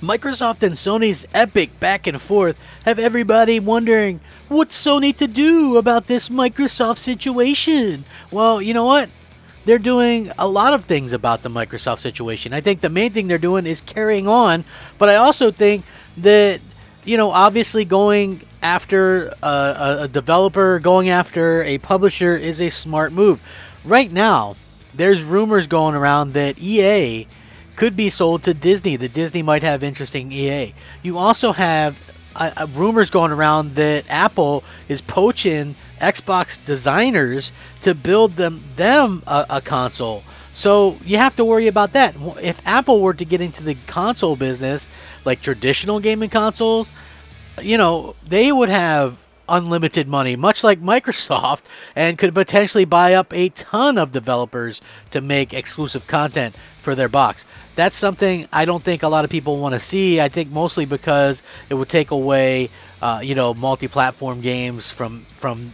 Microsoft and Sony's epic back and forth have everybody wondering, what's Sony to do about this Microsoft situation? Well, you know what? They're doing a lot of things about the Microsoft situation. I think the main thing they're doing is carrying on, but I also think that, obviously going after a developer, going after a publisher is a smart move. Right now, there's rumors going around that EA could be sold to Disney, that Disney might have interest in EA. You also have rumors going around that Apple is poaching Xbox designers to build them a console. So you have to worry about that. If Apple were to get into the console business, like traditional gaming consoles, they would have unlimited money, much like Microsoft, and could potentially buy up a ton of developers to make exclusive content for their box. That's something I don't think a lot of people want to see. I think mostly because it would take away, multi-platform games from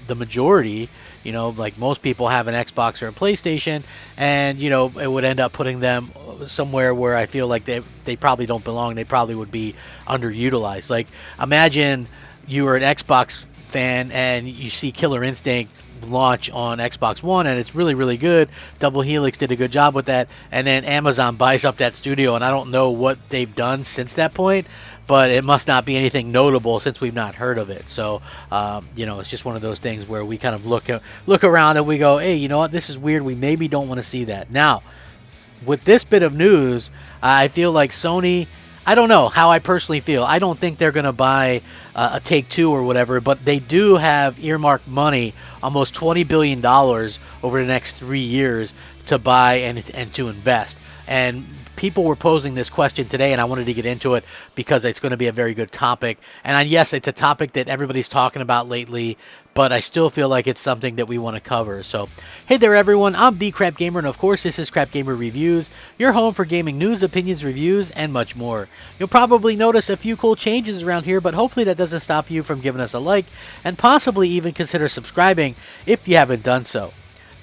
the majority. Like most people have an Xbox or a PlayStation, and it would end up putting them somewhere where I feel like they probably don't belong. They probably would be underutilized. Like, imagine you were an Xbox fan and you see Killer Instinct launch on Xbox One and it's really, really good. Double Helix did a good job with that, and then Amazon buys up that studio, and I don't know what they've done since that point, but it must not be anything notable since we've not heard of it. So it's just one of those things where we kind of look around and we go, hey, you know what, this is weird, we maybe don't want to see that. Now, with this bit of news, I feel like Sony, I don't know how I personally feel. I don't think they're going to buy a Take-Two or whatever, but they do have earmarked money, almost $20 billion over the next 3 years to buy and to invest. And people were posing this question today, and I wanted to get into it because it's going to be a very good topic. And yes, it's a topic that everybody's talking about lately, but I still feel like it's something that we want to cover. So, hey there, everyone. I'm The Crap Gamer, and of course, this is Crap Gamer Reviews, your home for gaming news, opinions, reviews, and much more. You'll probably notice a few cool changes around here, but hopefully that doesn't stop you from giving us a like and possibly even consider subscribing if you haven't done so.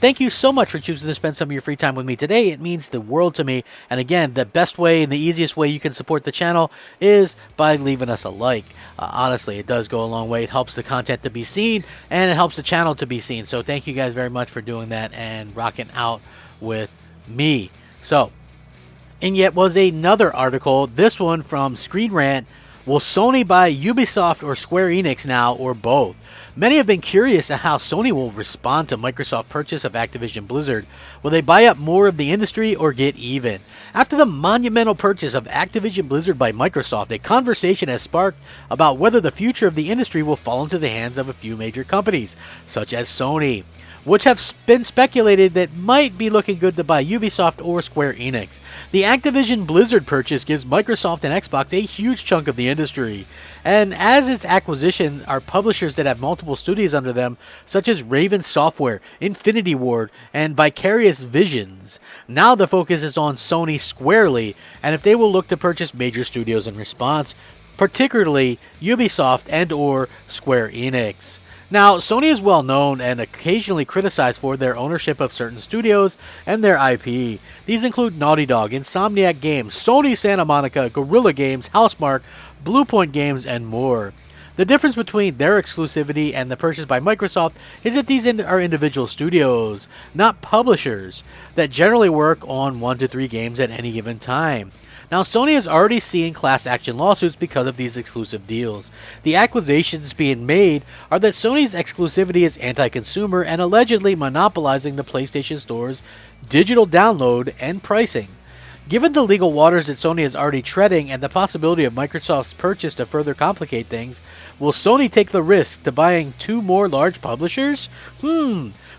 Thank you so much for choosing to spend some of your free time with me today. It means the world to me. And again, the best way and the easiest way you can support the channel is by leaving us a like. Honestly, it does go a long way. It helps the content to be seen, and it helps the channel to be seen. So thank you guys very much for doing that and rocking out with me. So, and yet was another article, this one from Screen Rant. Will Sony buy Ubisoft or Square Enix now, or both? Many have been curious at how Sony will respond to Microsoft's purchase of Activision Blizzard. Will they buy up more of the industry or get even? After the monumental purchase of Activision Blizzard by Microsoft, a conversation has sparked about whether the future of the industry will fall into the hands of a few major companies, such as Sony, which have been speculated that might be looking good to buy Ubisoft or Square Enix. The Activision Blizzard purchase gives Microsoft and Xbox a huge chunk of the industry, and as its acquisition are publishers that have multiple studios under them, such as Raven Software, Infinity Ward, and Vicarious Visions. Now the focus is on Sony squarely, and if they will look to purchase major studios in response, particularly Ubisoft and or Square Enix. Now, Sony is well known and occasionally criticized for their ownership of certain studios and their IP. These include Naughty Dog, Insomniac Games, Sony Santa Monica, Guerrilla Games, Housemarque, Bluepoint Games, and more. The difference between their exclusivity and the purchase by Microsoft is that these are individual studios, not publishers, that generally work on 1 to 3 games at any given time. Now, Sony is already seeing class action lawsuits because of these exclusive deals. The accusations being made are that Sony's exclusivity is anti-consumer and allegedly monopolizing the PlayStation Store's digital download and pricing. Given the legal waters that Sony is already treading and the possibility of Microsoft's purchase to further complicate things, will Sony take the risk to buying 2 more large publishers?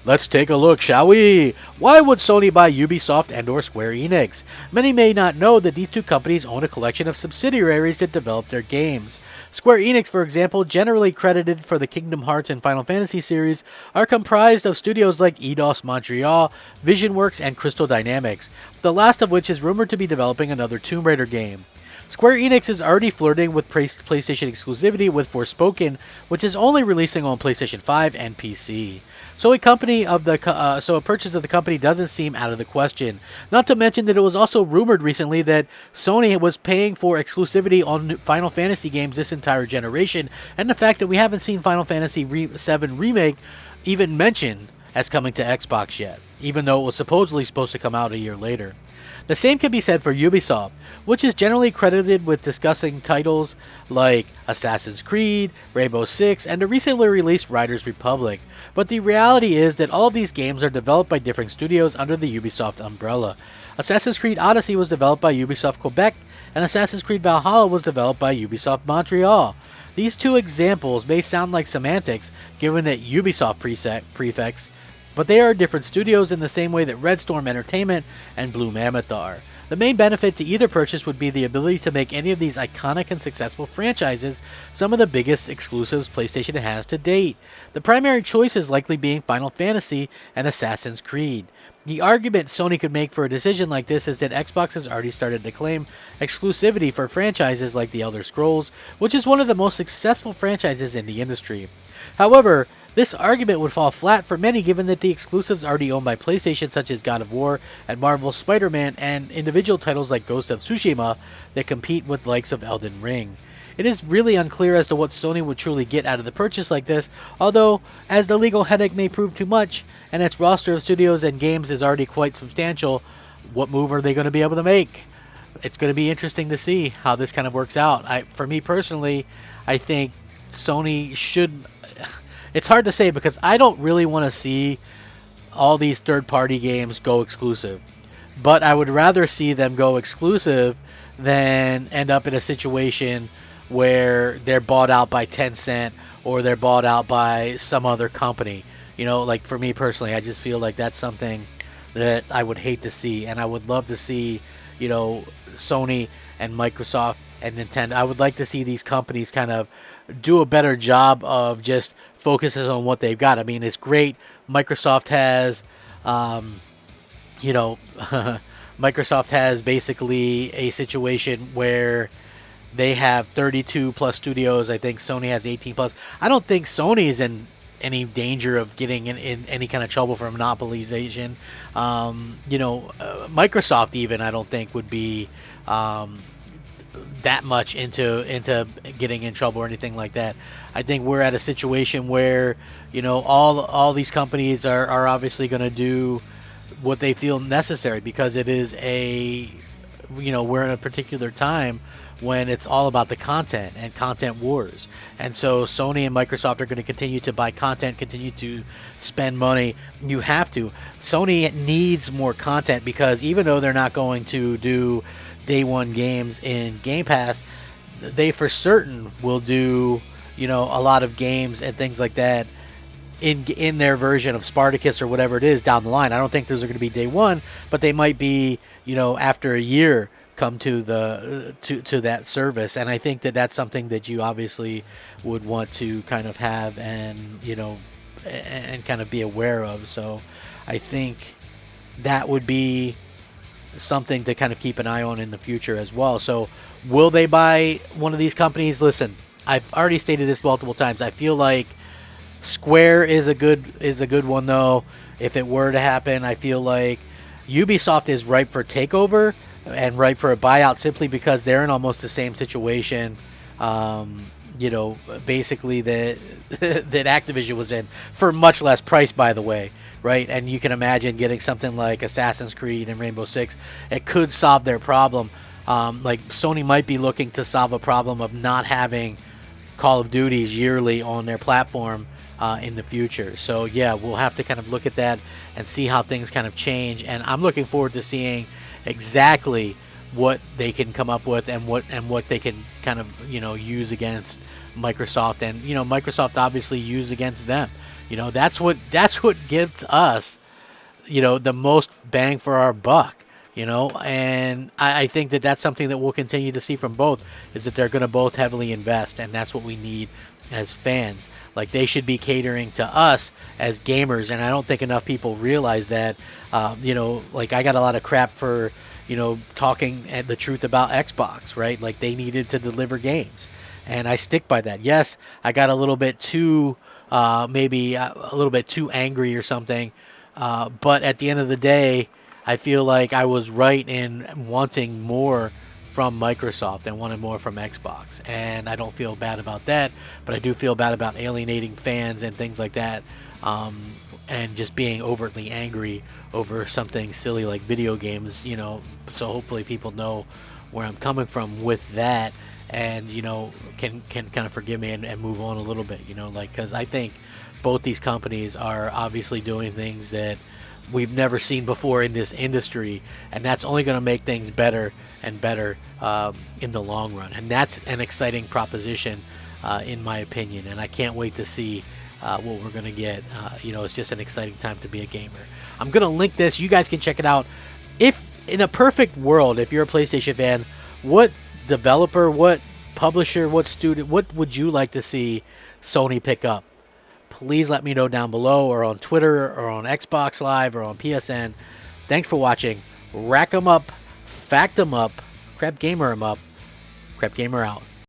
Let's take a look, shall we? Why would Sony buy Ubisoft and or Square Enix? Many may not know that these two companies own a collection of subsidiaries that develop their games. Square Enix, for example, generally credited for the Kingdom Hearts and Final Fantasy series, are comprised of studios like Eidos Montreal, VisionWorks, and Crystal Dynamics, the last of which is rumored to be developing another Tomb Raider game. Square Enix is already flirting with PlayStation exclusivity with Forspoken, which is only releasing on PlayStation 5 and PC. So so a purchase of the company doesn't seem out of the question. Not to mention that it was also rumored recently that Sony was paying for exclusivity on Final Fantasy games this entire generation, and the fact that we haven't seen Final Fantasy VII Remake even mentioned as coming to Xbox yet, even though it was supposedly supposed to come out a year later. The same can be said for Ubisoft, which is generally credited with discussing titles like Assassin's Creed, Rainbow Six, and the recently released Riders Republic. But the reality is that all of these games are developed by different studios under the Ubisoft umbrella. Assassin's Creed Odyssey was developed by Ubisoft Quebec, and Assassin's Creed Valhalla was developed by Ubisoft Montreal. These two examples may sound like semantics, given that Ubisoft prefix, but they are different studios in the same way that Red Storm Entertainment and Blue Mammoth are. The main benefit to either purchase would be the ability to make any of these iconic and successful franchises some of the biggest exclusives PlayStation has to date. The primary choices likely being Final Fantasy and Assassin's Creed. The argument Sony could make for a decision like this is that Xbox has already started to claim exclusivity for franchises like The Elder Scrolls, which is one of the most successful franchises in the industry. However, this argument would fall flat for many given that the exclusives already owned by PlayStation such as God of War and Marvel's Spider-Man and individual titles like Ghost of Tsushima that compete with the likes of Elden Ring. It is really unclear as to what Sony would truly get out of the purchase like this, although, as the legal headache may prove too much, and its roster of studios and games is already quite substantial, what move are they going to be able to make? It's going to be interesting to see how this kind of works out. For me personally, I think Sony should... It's hard to say because I don't really want to see all these third-party games go exclusive. But I would rather see them go exclusive than end up in a situation where they're bought out by Tencent or they're bought out by some other company. You know, like for me personally, I just feel like that's something that I would hate to see. And I would love to see, you know, Sony and Microsoft and Nintendo. I would like to see these companies kind of do a better job of just focuses on what they've got. I mean, it's great. Microsoft has, Microsoft has basically a situation where they have 32 plus studios. I think Sony has 18 plus. I don't think Sony is in any danger of getting in any kind of trouble for monopolization. Microsoft even I don't think would be that much into getting in trouble or anything like that. I think we're at a situation where, you know, all these companies are obviously going to do what they feel necessary because it is we're in a particular time when it's all about the content and content wars. And so Sony and Microsoft are going to continue to buy content, continue to spend money. You have to. Sony needs more content because even though they're not going to do day one games in Game Pass, they for certain will do, a lot of games and things like that in their version of Spartacus or whatever it is down the line. I don't think those are going to be day one, but they might be, after a year come to the to that service. And I think that that's something that you obviously would want to kind of have and and kind of be aware of. So I think that would be something to kind of keep an eye on in the future as well. So will they buy one of these companies? Listen, I've already stated this multiple times. I feel like Square is a good one though. If it were to happen, I feel like Ubisoft is ripe for takeover and ripe for a buyout simply because they're in almost the same situation. Basically that Activision was in for much less price, by the way, right? And you can imagine getting something like Assassin's Creed and Rainbow Six. It could solve their problem. Like Sony might be looking to solve a problem of not having Call of Duties yearly on their platform in the future. So yeah, we'll have to kind of look at that and see how things kind of change. And I'm looking forward to seeing exactly what they can come up with and what they can kind of use against Microsoft, and Microsoft obviously use against them. That's what gives us the most bang for our buck. And I think that that's something that we'll continue to see from both, is that they're going to both heavily invest, and that's what we need as fans. Like, they should be catering to us as gamers, and I don't think enough people realize that. Like, I got a lot of crap for talking the truth about Xbox, right? Like, they needed to deliver games, and I stick by that. Yes, I got a little bit too maybe a little bit too angry or something. But at the end of the day, I feel like I was right in wanting more from Microsoft and wanted more from Xbox. And I don't feel bad about that, but I do feel bad about alienating fans and things like that. And just being overtly angry over something silly like video games, so hopefully people know where I'm coming from with that, and can kind of forgive me and move on a little bit, because I think both these companies are obviously doing things that we've never seen before in this industry, and that's only going to make things better and better in the long run, and that's an exciting proposition in my opinion, and I can't wait to see what we're going to get. It's just an exciting time to be a gamer. I'm going to link this. You guys can check it out. If in a perfect world, if you're a PlayStation fan, what developer, what publisher, what student, what would you like to see Sony pick up? Please let me know down below, or on Twitter, or on Xbox Live, or on PSN. Thanks for watching. Rack 'em up, fact 'em up, Crap Gamer 'em up. Crap Gamer out.